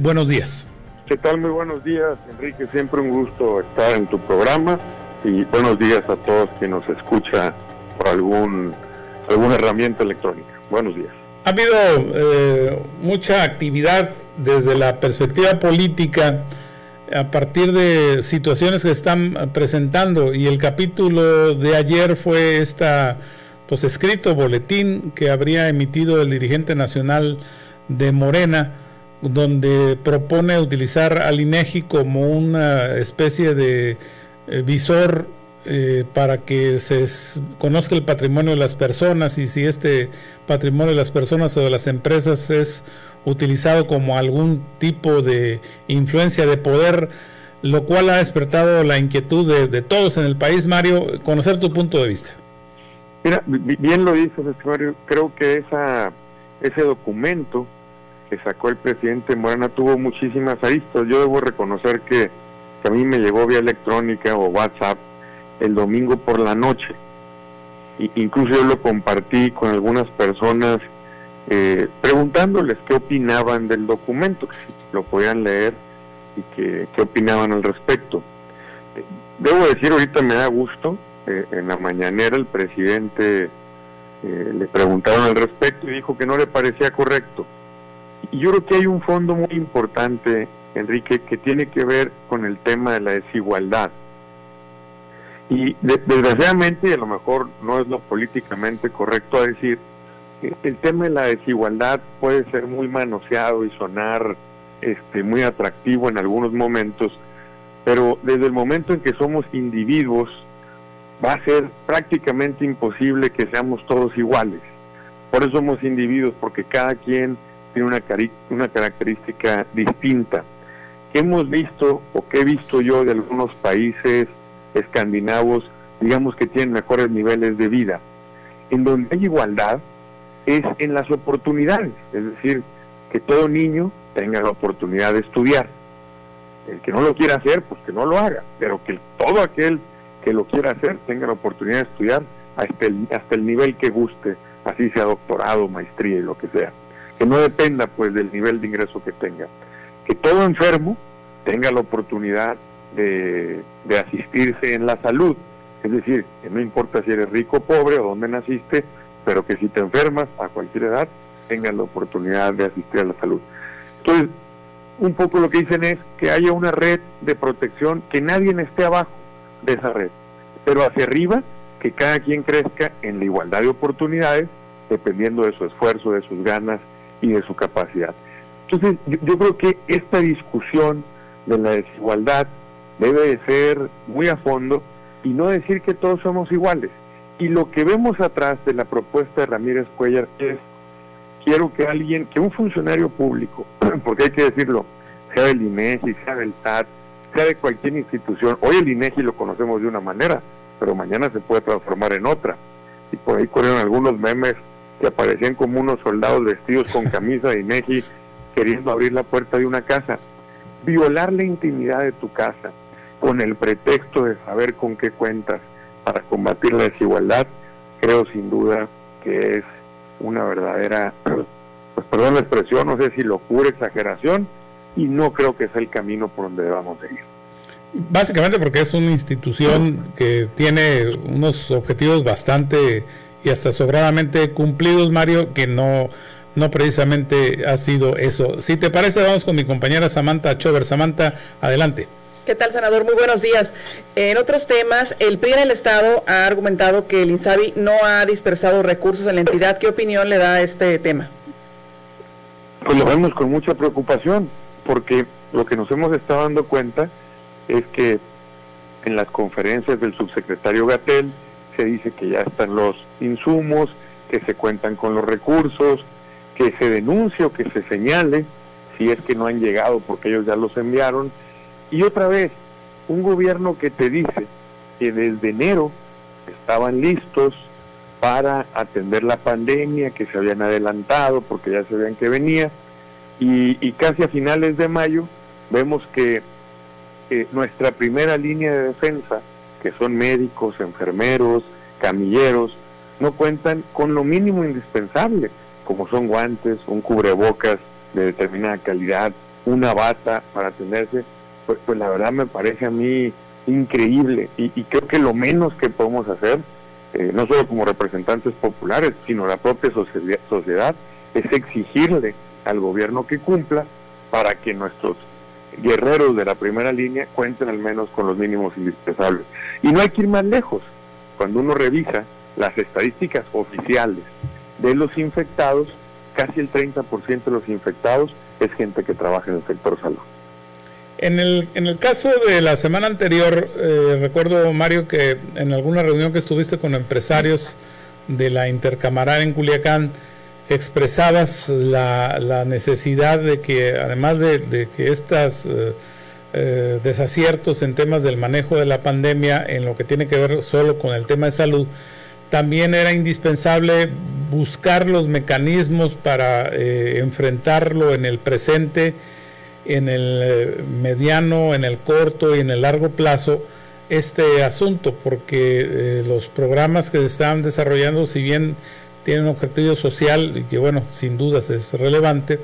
Buenos días. ¿Qué tal? Muy buenos días, Enrique. Siempre un gusto estar en tu programa y buenos días a todos que nos escucha por alguna herramienta electrónica. Buenos días. Ha habido mucha actividad desde la perspectiva política a partir de situaciones que están presentando, y el capítulo de ayer fue escrito boletín que habría emitido el dirigente nacional de Morena, donde propone utilizar al INEGI como una especie de visor para que se conozca el patrimonio de las personas, y si este patrimonio de las personas o de las empresas es utilizado como algún tipo de influencia de poder, lo cual ha despertado la inquietud de todos en el país. Mario, conocer tu punto de vista. Mira, bien lo dices, Mario. Creo que ese documento que sacó el presidente Morena tuvo muchísimas aristas. Yo debo reconocer que a mí me llegó vía electrónica o WhatsApp el domingo por la noche. Incluso yo lo compartí con algunas personas preguntándoles qué opinaban del documento, que si lo podían leer y qué opinaban al respecto. Debo decir, ahorita me da gusto, en la mañanera el presidente le preguntaron al respecto y dijo que no le parecía correcto. Y yo creo que hay un fondo muy importante, Enrique, que tiene que ver con el tema de la desigualdad. Y desgraciadamente, y a lo mejor no es lo políticamente correcto a decir, el tema de la desigualdad puede ser muy manoseado y sonar muy atractivo en algunos momentos, pero desde el momento en que somos individuos va a ser prácticamente imposible que seamos todos iguales. Por eso somos individuos, porque cada quien tiene una característica distinta. ¿Qué hemos visto o qué he visto yo de algunos países escandinavos, digamos, que tienen mejores niveles de vida? En donde hay igualdad es en las oportunidades, es decir, que todo niño tenga la oportunidad de estudiar. El que no lo quiera hacer, pues que no lo haga, pero que todo aquel que lo quiera hacer tenga la oportunidad de estudiar hasta el nivel que guste, así sea doctorado, maestría y lo que sea. Que no dependa pues del nivel de ingreso que tenga. Que todo enfermo tenga la oportunidad de asistirse en la salud, es decir, que no importa si eres rico o pobre o dónde naciste, pero que si te enfermas a cualquier edad tengas la oportunidad de asistir a la salud. Entonces, un poco lo que dicen es que haya una red de protección, que nadie esté abajo de esa red, pero hacia arriba, que cada quien crezca en la igualdad de oportunidades, dependiendo de su esfuerzo, de sus ganas y de su capacidad. Entonces, yo creo que esta discusión de la desigualdad debe de ser muy a fondo y no decir que todos somos iguales. Y lo que vemos atrás de la propuesta de Ramírez Cuéllar es, quiero que un funcionario público, porque hay que decirlo, sea del INEGI, sea del SAT, sea de cualquier institución, hoy el INEGI lo conocemos de una manera, pero mañana se puede transformar en otra. Y por ahí corrieron algunos memes que aparecían como unos soldados vestidos con camisa de INEGI queriendo abrir la puerta de una casa. Violar la intimidad de tu casa con el pretexto de saber con qué cuentas para combatir la desigualdad, creo sin duda que es una verdadera, pues perdón la expresión, no sé si locura, exageración, y no creo que sea el camino por donde debamos de ir. Básicamente porque es una institución que tiene unos objetivos bastante y hasta sobradamente cumplidos, Mario, que no precisamente ha sido eso. Si te parece, vamos con mi compañera Samantha Chover. Samantha, adelante. ¿Qué tal, senador? Muy buenos días. En otros temas, el PRI en el Estado ha argumentado que el INSABI no ha dispersado recursos en la entidad. ¿Qué opinión le da a este tema? Pues lo vemos con mucha preocupación, porque lo que nos hemos estado dando cuenta es que en las conferencias del subsecretario Gatell se dice que ya están los insumos, que se cuentan con los recursos, que se denuncie o que se señale si es que no han llegado porque ellos ya los enviaron. Y otra vez, un gobierno que te dice que desde enero estaban listos para atender la pandemia, que se habían adelantado porque ya sabían que venía, y casi a finales de mayo vemos que nuestra primera línea de defensa, que son médicos, enfermeros, camilleros, no cuentan con lo mínimo indispensable, como son guantes, un cubrebocas de determinada calidad, una bata para atenderse, pues la verdad me parece a mí increíble, y creo que lo menos que podemos hacer, no solo como representantes populares, sino la propia sociedad, es exigirle al gobierno que cumpla para que nuestros guerreros de la primera línea cuenten al menos con los mínimos indispensables. Y no hay que ir más lejos. Cuando uno revisa las estadísticas oficiales de los infectados, casi el 30% de los infectados es gente que trabaja en el sector salud. En el caso de la semana anterior, recuerdo, Mario, que en alguna reunión que estuviste con empresarios de la Intercamaral en Culiacán, expresabas la necesidad de que, además de que estas desaciertos en temas del manejo de la pandemia, en lo que tiene que ver solo con el tema de salud, también era indispensable buscar los mecanismos para enfrentarlo en el presente, en el mediano, en el corto y en el largo plazo, este asunto, porque los programas que se están desarrollando, si bien tienen un objetivo social y que, bueno, sin dudas es relevante,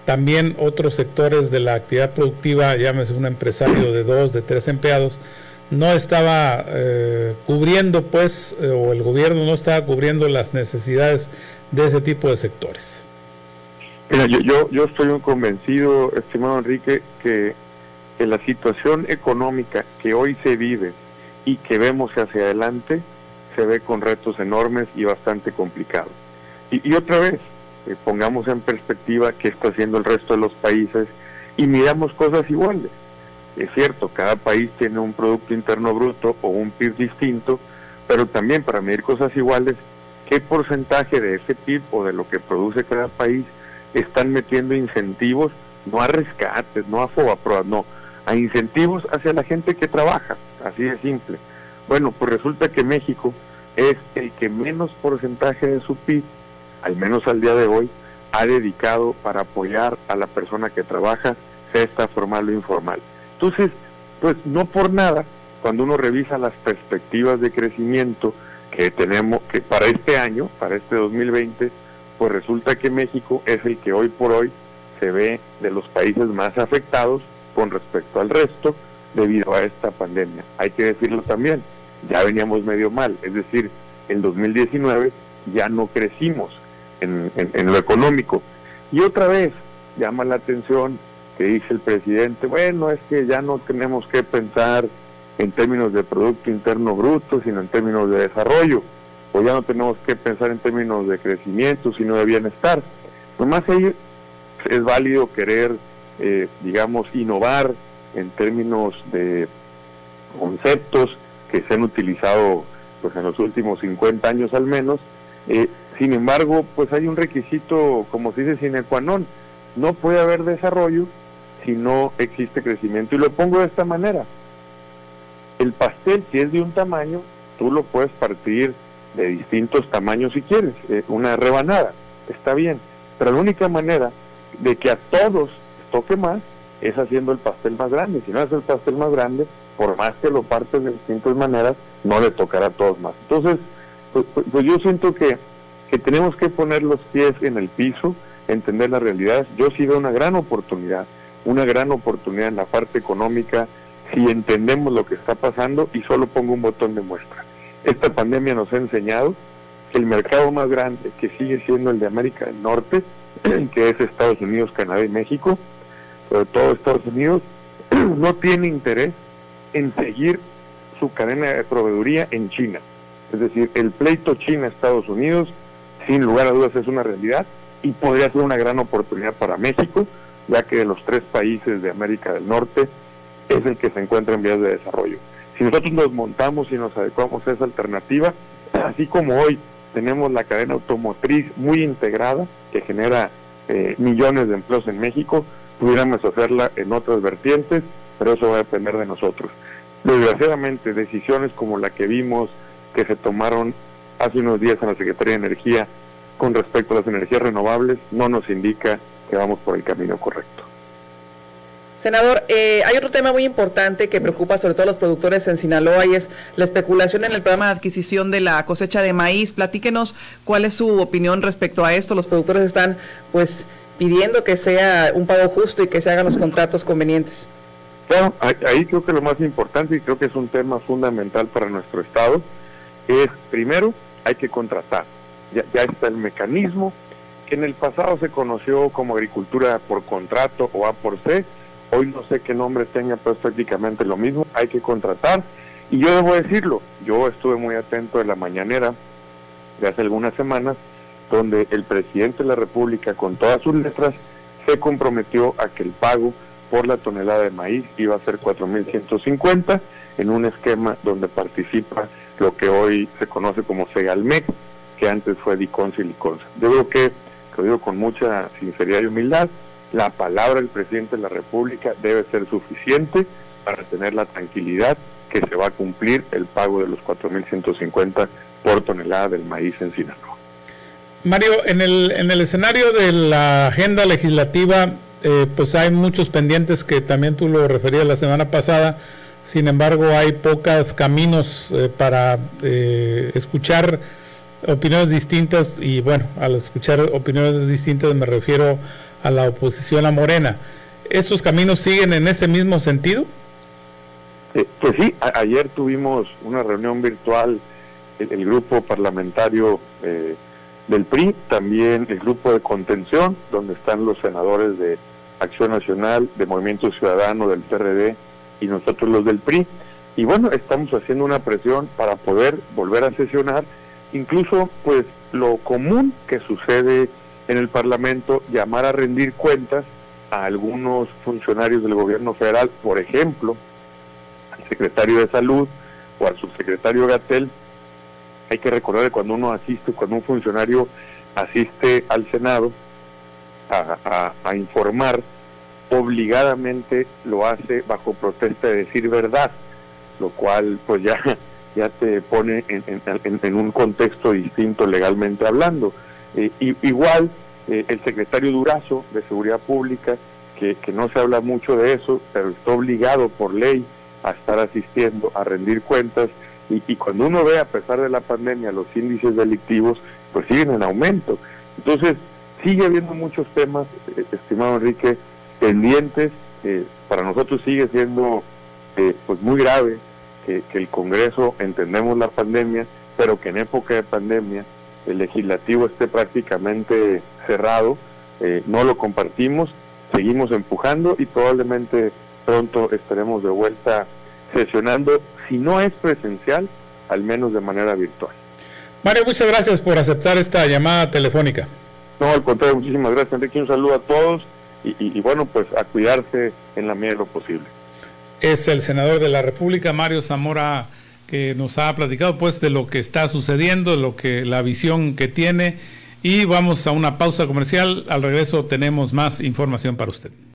también otros sectores de la actividad productiva, llámese un empresario de 2, de 3 empleados, no estaba cubriendo, pues, o el gobierno no estaba cubriendo las necesidades de ese tipo de sectores. Mira, yo estoy convencido, estimado Enrique, que la situación económica que hoy se vive y que vemos hacia adelante se ve con retos enormes y bastante complicados. Y otra vez, pongamos en perspectiva qué está haciendo el resto de los países y miramos cosas iguales. Es cierto, cada país tiene un Producto Interno Bruto o un PIB distinto, pero también para medir cosas iguales, ¿qué porcentaje de ese PIB o de lo que produce cada país están metiendo incentivos, no a rescates, no a FOBAPROA, no, a incentivos hacia la gente que trabaja? Así de simple. Bueno, pues resulta que México es el que menos porcentaje de su PIB, al menos al día de hoy, ha dedicado para apoyar a la persona que trabaja, sea esta formal o informal. Entonces, pues no por nada, cuando uno revisa las perspectivas de crecimiento que tenemos, que para este año, para este 2020, pues resulta que México es el que hoy por hoy se ve de los países más afectados con respecto al resto debido a esta pandemia. Hay que decirlo también, ya veníamos medio mal, es decir, en 2019 ya no crecimos en lo económico. Y otra vez llama la atención que dice el presidente, bueno, es que ya no tenemos que pensar en términos de Producto Interno Bruto, sino en términos de desarrollo, o ya no tenemos que pensar en términos de crecimiento, sino de bienestar. Nomás ahí es válido querer, digamos, innovar en términos de conceptos que se han utilizado pues en los últimos 50 años al menos. Sin embargo, pues hay un requisito, como se dice, sine qua non. No puede haber desarrollo si no existe crecimiento. Y lo pongo de esta manera. El pastel, si es de un tamaño, tú lo puedes partir de distintos tamaños si quieres, una rebanada, está bien. Pero la única manera de que a todos toque más es haciendo el pastel más grande. Si no haces el pastel más grande, por más que lo partes de distintas maneras, no le tocará a todos más. Entonces, pues yo siento que tenemos que poner los pies en el piso, entender la realidad. Yo sí veo una gran oportunidad en la parte económica, si entendemos lo que está pasando, y solo pongo un botón de muestra. Esta pandemia nos ha enseñado que el mercado más grande, que sigue siendo el de América del Norte, que es Estados Unidos, Canadá y México, sobre todo Estados Unidos, no tiene interés en seguir su cadena de proveeduría en China. Es decir, el pleito China-Estados Unidos, sin lugar a dudas, es una realidad y podría ser una gran oportunidad para México, ya que de los 3 países de América del Norte es el que se encuentra en vías de desarrollo. Si nosotros nos montamos y nos adecuamos a esa alternativa, así como hoy tenemos la cadena automotriz muy integrada, que genera millones de empleos en México, pudiéramos hacerla en otras vertientes, pero eso va a depender de nosotros. Desgraciadamente, decisiones como la que vimos que se tomaron hace unos días en la Secretaría de Energía con respecto a las energías renovables no nos indica que vamos por el camino correcto. Senador, hay otro tema muy importante que preocupa sobre todo a los productores en Sinaloa, y es la especulación en el programa de adquisición de la cosecha de maíz. Platíquenos cuál es su opinión respecto a esto. Los productores están pues pidiendo que sea un pago justo y que se hagan los contratos convenientes. Claro, ahí creo que lo más importante, y creo que es un tema fundamental para nuestro Estado, es, primero, hay que contratar. Ya está el mecanismo, que en el pasado se conoció como agricultura por contrato o A por C, hoy no sé qué nombre tenga, pero es prácticamente lo mismo, hay que contratar. Y yo debo decirlo, yo estuve muy atento de la mañanera de hace algunas semanas, donde el presidente de la República, con todas sus letras, se comprometió a que el pago por la tonelada de maíz iba a ser 4,150 en un esquema donde participa lo que hoy se conoce como Segalmex, que antes fue Diconsa y Liconsa. Yo creo que, lo digo con mucha sinceridad y humildad, la palabra del presidente de la República debe ser suficiente para tener la tranquilidad que se va a cumplir el pago de los 4,150 por tonelada del maíz en Sinaloa. Mario, en el escenario de la agenda legislativa, pues hay muchos pendientes que también tú lo referías la semana pasada. Sin embargo, hay pocos caminos para escuchar opiniones distintas, y bueno, al escuchar opiniones distintas me refiero a la oposición a Morena. ¿Esos caminos siguen en ese mismo sentido? Pues sí, ayer tuvimos una reunión virtual, el grupo parlamentario del PRI, también el grupo de contención, donde están los senadores de Acción Nacional, de Movimiento Ciudadano, del PRD y nosotros los del PRI. Y bueno, estamos haciendo una presión para poder volver a sesionar, incluso pues lo común que sucede en el Parlamento, llamar a rendir cuentas a algunos funcionarios del gobierno federal, por ejemplo, al secretario de Salud o al subsecretario Gatell. Hay que recordar que cuando un funcionario asiste al Senado a informar, obligadamente lo hace bajo protesta de decir verdad, lo cual pues ya te pone en un contexto distinto legalmente hablando. Igual el secretario Durazo de Seguridad Pública, que no se habla mucho de eso, pero está obligado por ley a estar asistiendo a rendir cuentas, y cuando uno ve, a pesar de la pandemia, los índices delictivos pues siguen en aumento. Entonces sigue habiendo muchos temas, estimado Enrique, pendientes. Para nosotros sigue siendo pues muy grave que el Congreso, entendemos la pandemia, pero que en época de pandemia el legislativo esté prácticamente cerrado. No lo compartimos, seguimos empujando y probablemente pronto estaremos de vuelta sesionando, si no es presencial, al menos de manera virtual. Mario, muchas gracias por aceptar esta llamada telefónica. No, al contrario, muchísimas gracias, Enrique, un saludo a todos y bueno, pues a cuidarse en la medida de lo posible. Es el senador de la República, Mario Zamora, que nos ha platicado pues de lo que está sucediendo, la visión que tiene, y vamos a una pausa comercial. Al regreso tenemos más información para usted.